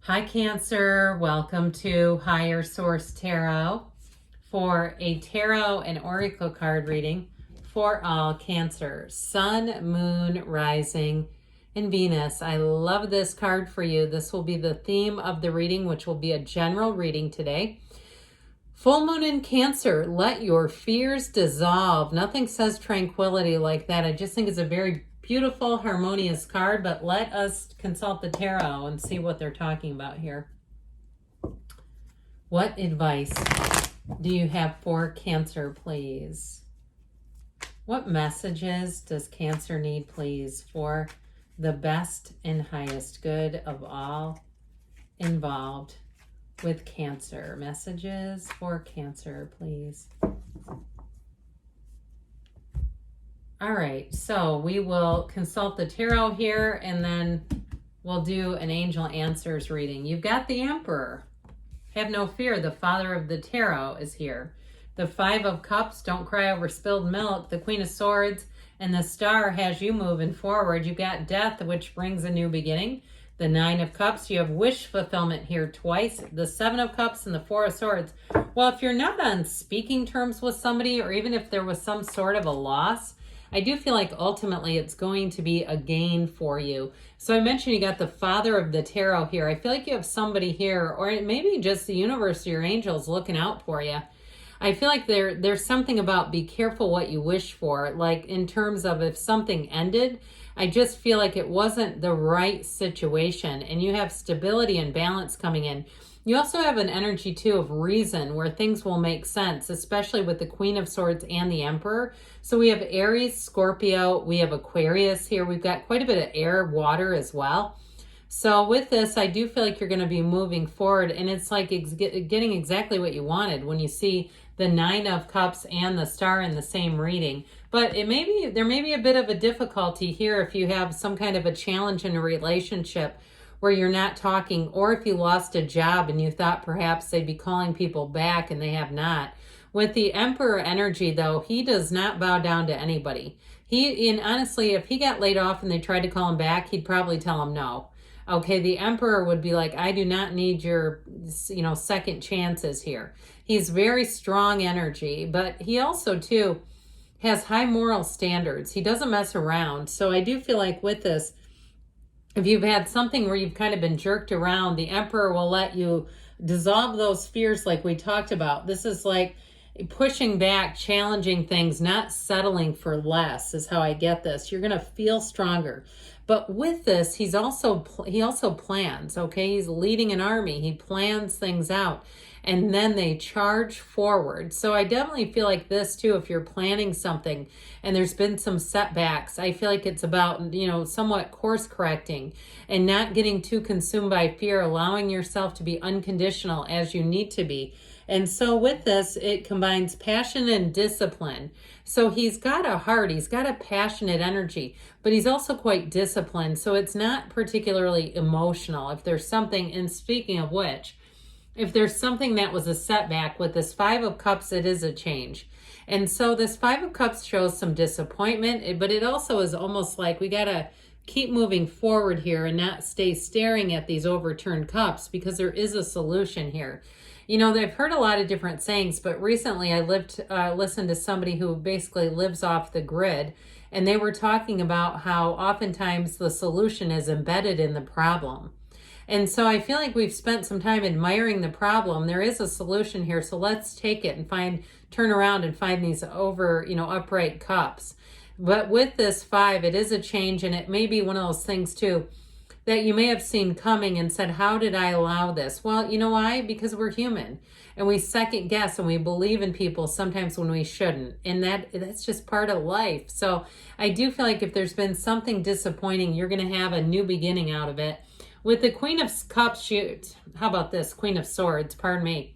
Hi, Cancer. Welcome to Higher Source Tarot for a tarot and oracle card reading for all Cancer, Sun, Moon, Rising, and Venus. I love this card for you. This will be the theme of the reading, which will be a general reading today. Full Moon in Cancer, let your fears dissolve. Nothing says tranquility like that. I just think it's a very beautiful, harmonious card, but let us consult the tarot and see what they're talking about here. What advice do you have for Cancer, please? What messages does Cancer need, please, for the best and highest good of all involved with Cancer? Messages for Cancer, please. All right, so we will consult the tarot here and then we'll do an angel answers reading. You've got the Emperor. Have no fear, the father of the tarot is here. The Five of Cups, don't cry over spilled milk. The Queen of Swords and the Star has you moving forward. You've got Death, which brings a new beginning. The Nine of Cups, you have wish fulfillment here twice. The Seven of Cups and the Four of Swords. Well, if you're not on speaking terms with somebody, or even if there was some sort of a loss, I do feel like ultimately it's going to be a gain for you. So I mentioned you got the father of the tarot here. I feel like you have somebody here, or maybe just the universe or your angels looking out for you. I feel like there's something about be careful what you wish for. Like in terms of if something ended, I just feel like it wasn't the right situation, and you have stability and balance coming in. You also have an energy too of reason where things will make sense, especially with the Queen of Swords and the Emperor. So we have Aries, Scorpio, we have Aquarius here. We've got quite a bit of air, water as well. So with this, I do feel like you're going to be moving forward, and it's like getting exactly what you wanted when you see the Nine of Cups and the Star in the same reading. But there may be a bit of a difficulty here if you have some kind of a challenge in a relationship where you're not talking, or if you lost a job and you thought perhaps they'd be calling people back and they have not. With the Emperor energy, though, he does not bow down to anybody. And honestly, if he got laid off and they tried to call him back, he'd probably tell them no. Okay, the Emperor would be like, I do not need your, second chances here. He's very strong energy, but he also, too, has high moral standards. He doesn't mess around. So I do feel like with this, if you've had something where you've kind of been jerked around, the Emperor will let you dissolve those fears like we talked about. This is like pushing back, challenging things, not settling for less is how I get this. You're going to feel stronger. But with this, he also plans, okay? He's leading an army. He plans things out, and then they charge forward. So I definitely feel like this too, if you're planning something and there's been some setbacks, I feel like it's about, somewhat course correcting and not getting too consumed by fear, allowing yourself to be unconditional as you need to be. And so with this, it combines passion and discipline. So he's got a heart, he's got a passionate energy, but he's also quite disciplined. So it's not particularly emotional. If there's something, and speaking of which, if there's something that was a setback with this Five of Cups, it is a change. And so this Five of Cups shows some disappointment, but it also is almost like we got to keep moving forward here and not stay staring at these overturned cups, because there is a solution here. They've heard a lot of different sayings, but recently I listened to somebody who basically lives off the grid, and they were talking about how oftentimes the solution is embedded in the problem. And so I feel like we've spent some time admiring the problem. There is a solution here, so let's take it and turn around and find these upright cups. But with this five, it is a change, and it may be one of those things too that you may have seen coming and said, how did I allow this? Well, you know why? Because we're human, and we second guess, and we believe in people sometimes when we shouldn't. And that's just part of life. So I do feel like if there's been something disappointing, you're going to have a new beginning out of it. With the Queen of Cups, how about this? Queen of Swords, pardon me.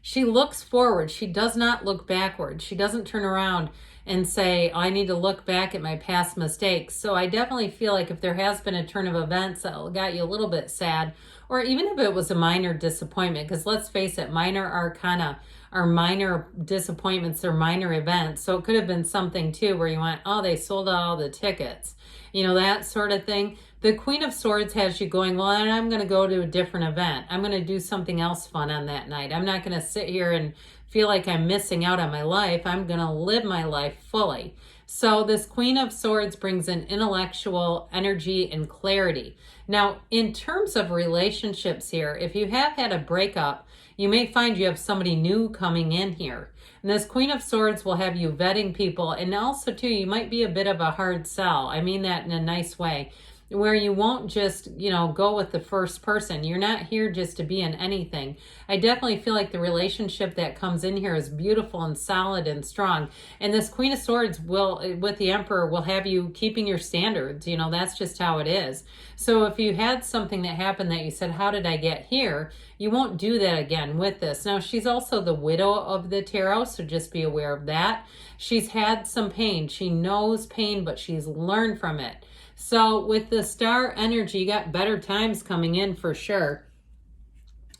She looks forward. She does not look backwards. She doesn't turn around and say, I need to look back at my past mistakes. So I definitely feel like if there has been a turn of events that got you a little bit sad, or even if it was a minor disappointment, because let's face it, minor arcana are minor disappointments or minor events. So it could have been something too where you went, oh, they sold out all the tickets, that sort of thing. The Queen of Swords has you going, well, I'm going to go to a different event. I'm going to do something else fun on that night. I'm not going to sit here and feel like I'm missing out on my life. I'm going to live my life fully. So this Queen of Swords brings in intellectual energy and clarity. Now, in terms of relationships here, if you have had a breakup, you may find you have somebody new coming in here. And this Queen of Swords will have you vetting people. And also, too, you might be a bit of a hard sell. I mean that in a nice way, where you won't just, go with the first person. You're not here just to be in anything. I definitely feel like the relationship that comes in here is beautiful and solid and strong. And this Queen of Swords with the Emperor, will have you keeping your standards. That's just how it is. So if you had something that happened that you said, how did I get here? You won't do that again with this. Now, she's also the widow of the tarot, so just be aware of that. She's had some pain. She knows pain, but she's learned from it. So with the star energy, you got better times coming in for sure.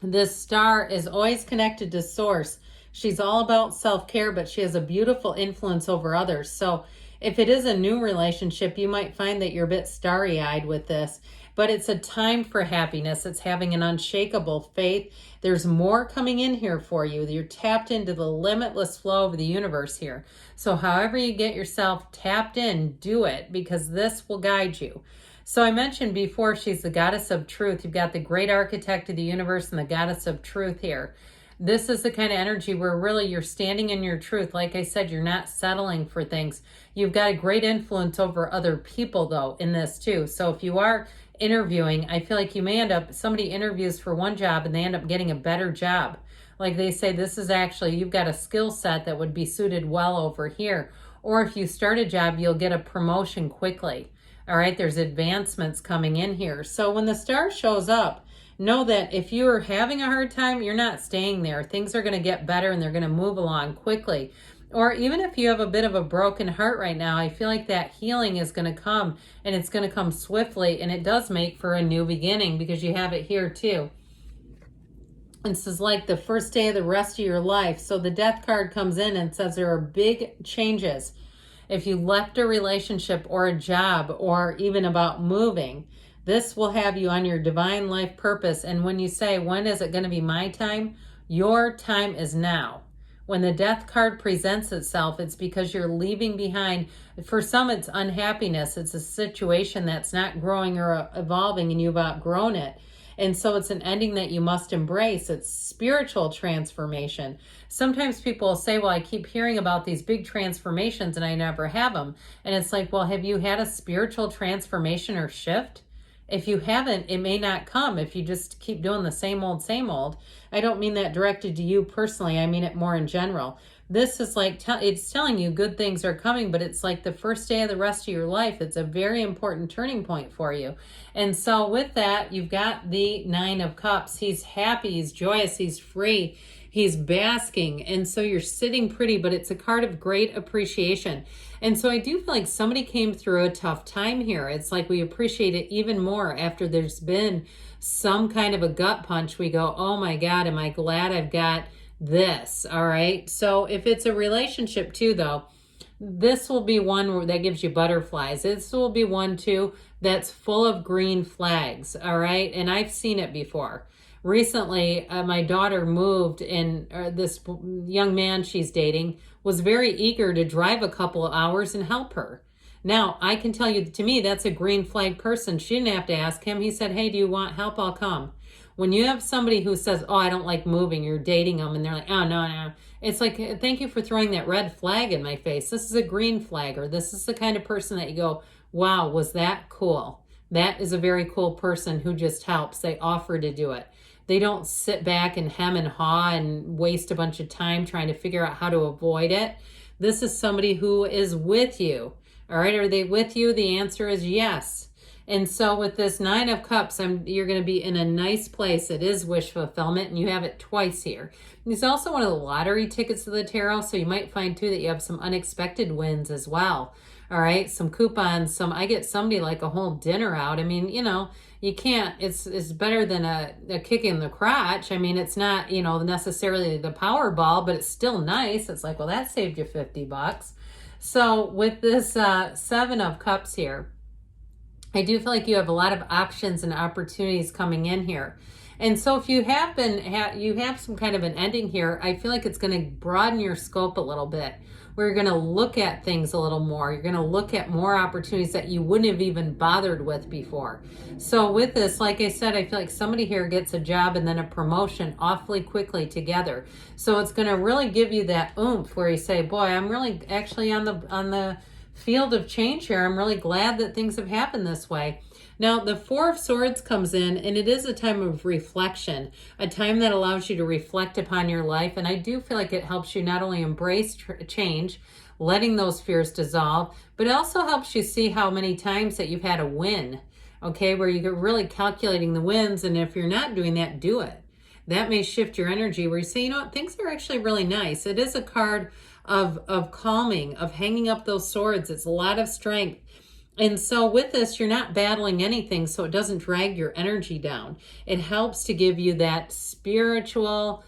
This star is always connected to source. She's all about self-care, but she has a beautiful influence over others. So if it is a new relationship, you might find that you're a bit starry-eyed with this, but it's a time for happiness. It's having an unshakable faith. There's more coming in here for you. You're tapped into the limitless flow of the universe here. So however you get yourself tapped in, do it, because this will guide you. So I mentioned before, she's the goddess of truth. You've got the great architect of the universe and the goddess of truth here. This is the kind of energy where really you're standing in your truth. Like I said, you're not settling for things. You've got a great influence over other people, though, in this too. So if you are interviewing, I feel like you may end up, somebody interviews for one job and they end up getting a better job. Like they say, this is actually, you've got a skill set that would be suited well over here. Or if you start a job, you'll get a promotion quickly. All right, there's advancements coming in here. So when the star shows up, know that if you're having a hard time, you're not staying there. Things are going to get better and they're going to move along quickly. Or even if you have a bit of a broken heart right now, I feel like that healing is going to come, and it's going to come swiftly, and it does make for a new beginning because you have it here too. This is like the first day of the rest of your life. So the Death card comes in and says there are big changes. If you left a relationship or a job or even about moving, this will have you on your divine life purpose. And when you say, when is it going to be my time? Your time is now. When the Death card presents itself, it's because you're leaving behind. For some, it's unhappiness. It's a situation that's not growing or evolving and you've outgrown it. And so it's an ending that you must embrace. It's spiritual transformation. Sometimes people will say, well, I keep hearing about these big transformations and I never have them. And it's like, well, have you had a spiritual transformation or shift? If you haven't, it may not come if you just keep doing the same old, same old. I don't mean that directed to you personally. I mean it more in general. This is like, it's telling you good things are coming, but it's like the first day of the rest of your life. It's a very important turning point for you. And so with that, you've got the Nine of Cups. He's happy, he's joyous, he's free, he's basking. And so you're sitting pretty, but it's a card of great appreciation. And so I do feel like somebody came through a tough time here. It's like we appreciate it even more after there's been some kind of a gut punch. We go, oh my God, am I glad I've got this. All right. So if it's a relationship too, though, this will be one that gives you butterflies. This will be one too that's full of green flags. All right. And I've seen it before. Recently, my daughter moved, and this young man she's dating was very eager to drive a couple of hours and help her. Now, I can tell you, to me, that's a green flag person. She didn't have to ask him. He said, hey, do you want help? I'll come. When you have somebody who says, oh, I don't like moving, you're dating them, and they're like, oh, no. It's like, thank you for throwing that red flag in my face. This is a green flag, or this is the kind of person that you go, wow, was that cool? That is a very cool person who just helps. They offer to do it. They don't sit back and hem and haw and waste a bunch of time trying to figure out how to avoid it. This is somebody who is with you. All right, are they with you? The answer is yes. And so with this Nine of Cups, you're going to be in a nice place. It is wish fulfillment, and you have it twice here. It's also one of the lottery tickets of the tarot, so you might find too that you have some unexpected wins as well. All right, some coupons, I get somebody like a whole dinner out. I mean, you can't, it's better than a kick in the crotch. I mean, it's not, necessarily the Powerball, but it's still nice. It's like, well, that saved you $50. So with this Seven of Cups here, I do feel like you have a lot of options and opportunities coming in here. And so if you have you have some kind of an ending here, I feel like it's going to broaden your scope a little bit. Where you're going to look at things a little more. You're going to look at more opportunities that you wouldn't have even bothered with before. So with this, like I said, I feel like somebody here gets a job and then a promotion awfully quickly together. So it's going to really give you that oomph where you say, boy, I'm really actually on the field of change here. I'm really glad that things have happened this way. Now, the Four of Swords comes in, and it is a time of reflection, a time that allows you to reflect upon your life. And I do feel like it helps you not only embrace change, letting those fears dissolve, but it also helps you see how many times that you've had a win, okay, where you're really calculating the wins. And if you're not doing that, do it. That may shift your energy where you say, you know what, things are actually really nice. It is a card of calming, of hanging up those swords. It's a lot of strength. And so with this, you're not battling anything, so it doesn't drag your energy down. It helps to give you that spiritual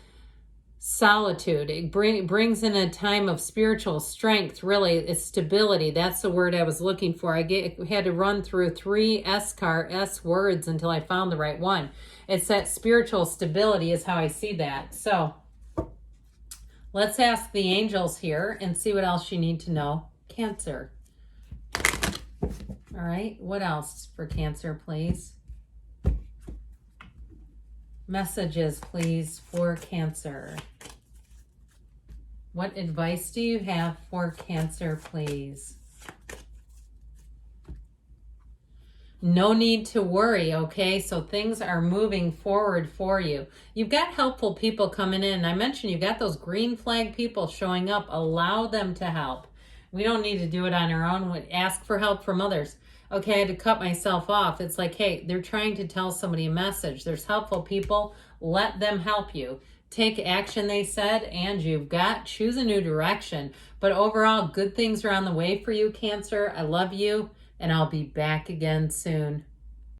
solitude. It brings in a time of spiritual strength, really. It's stability. That's the word I was looking for. I had to run through 3 S words until I found the right one. It's that spiritual stability is how I see that. So let's ask the angels here and see what else you need to know. Cancer. All right, what else for Cancer, please? Messages, please, for Cancer. What advice do you have for Cancer, please? No need to worry, okay? So things are moving forward for you. You've got helpful people coming in. I mentioned you've got those green flag people showing up. Allow them to help. We don't need to do it on our own. Ask for help from others. Okay, I had to cut myself off. It's like, hey, they're trying to tell somebody a message. There's helpful people. Let them help you. Take action, they said, and choose a new direction. But overall, good things are on the way for you, Cancer. I love you, and I'll be back again soon.